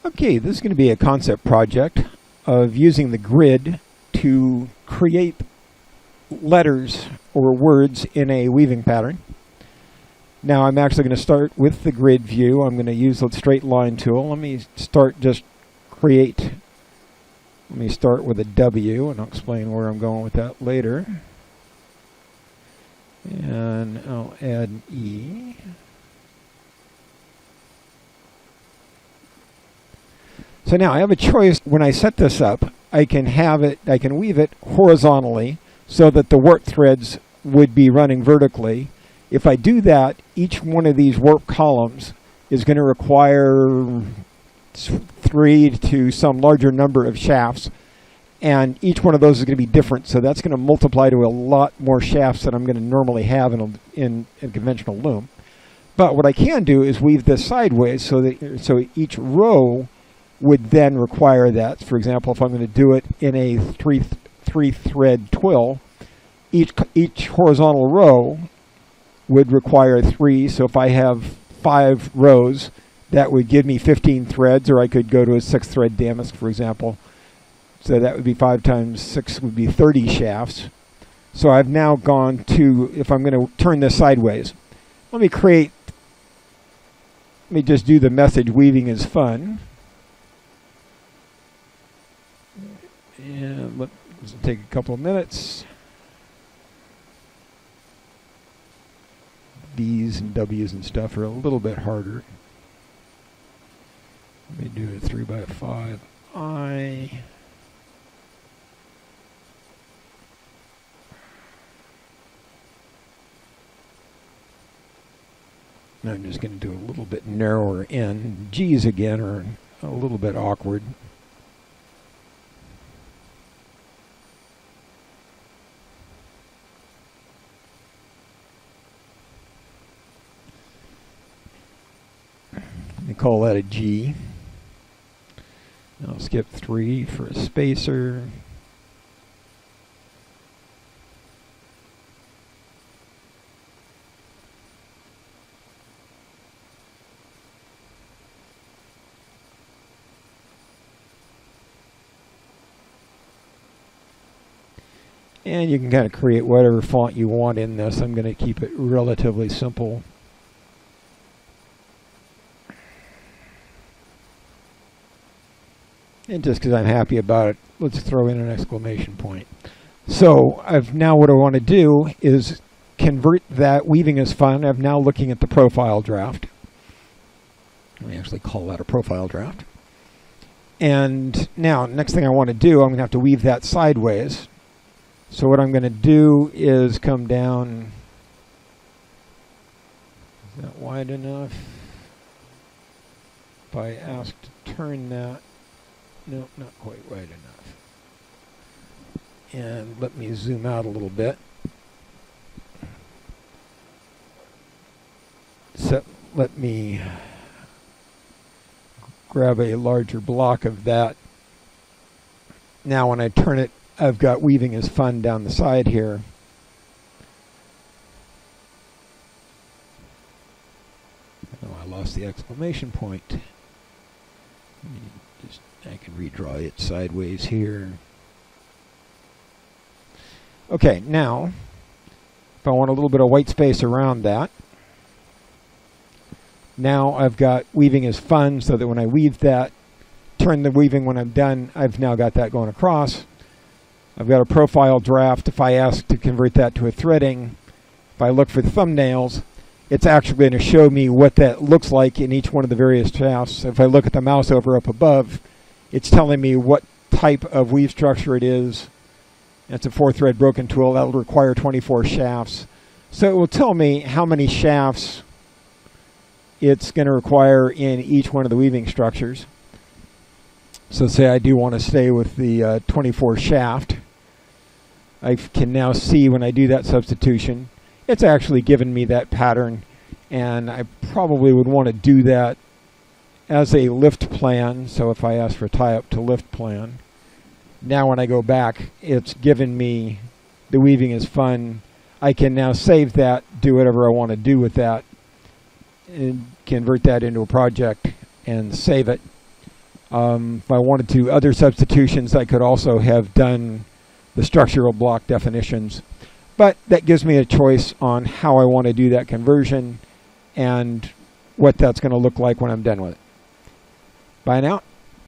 Okay, this is going to be a concept project of using the grid to create letters or words in a weaving pattern. Now I'm actually going to start with the grid view. I'm going to use the straight line tool. Let me start with a W, and I'll explain where I'm going with that later. And I'll add an E. So now I have a choice. When I set this up, I can weave it horizontally so that the warp threads would be running vertically. If I do that, each one of these warp columns is going to require 3 to some larger number of shafts, and each one of those is going to be different, so that's going to multiply to a lot more shafts than I'm going to normally have in a conventional loom. But what I can do is weave this sideways so each row would then require that. For example, if I'm going to do it in a three thread twill, each horizontal row would require 3. So if I have 5 rows, that would give me 15 threads, or I could go to a 6 thread damask, for example. So that would be 5 times 6 would be 30 shafts. So I've now gone to, if I'm going to turn this sideways, let me just do the message, weaving is fun. And this will take a couple of minutes. D's and W's and stuff are a little bit harder. Let me do a 3x5 I. I'm just going to do a little bit narrower N. G's again are a little bit awkward. Call that a G. I'll skip 3 for a spacer. And you can kind of create whatever font you want in this. I'm going to keep it relatively simple. And just because I'm happy about it, let's throw in an exclamation point. So now what I want to do is convert that weaving is fun. I'm now looking at the profile draft. Let me actually call that a profile draft. And now, next thing I want to do, I'm going to have to weave that sideways. So what I'm going to do is come down. Is that wide enough? If I ask to turn that, no, not quite wide enough. And let me zoom out a little bit. So let me grab a larger block of that. Now when I turn it, I've got weaving is fun down the side here. Oh, I lost the exclamation point. I can redraw it sideways here. Okay, now, if I want a little bit of white space around that, now I've got weaving is fun, so that when I weave that, turn the weaving when I'm done, I've now got that going across. I've got a profile draft. If I ask to convert that to a threading, if I look for the thumbnails, it's actually going to show me what that looks like in each one of the various shafts. If I look at the mouse over up above, it's telling me what type of weave structure it is. It's a 4-thread broken tool. That'll require 24 shafts. So it will tell me how many shafts it's going to require in each one of the weaving structures. So say I do want to stay with the 24 shaft. I can now see when I do that substitution, it's actually given me that pattern, and I probably would want to do that as a lift plan. So if I ask for tie up to lift plan, now when I go back, it's given me the weaving is fun. I can now save that, do whatever I want to do with that, and convert that into a project and save it. If I wanted to other substitutions, I could also have done the structural block definitions. But that gives me a choice on how I want to do that conversion and what that's going to look like when I'm done with it. Bye now.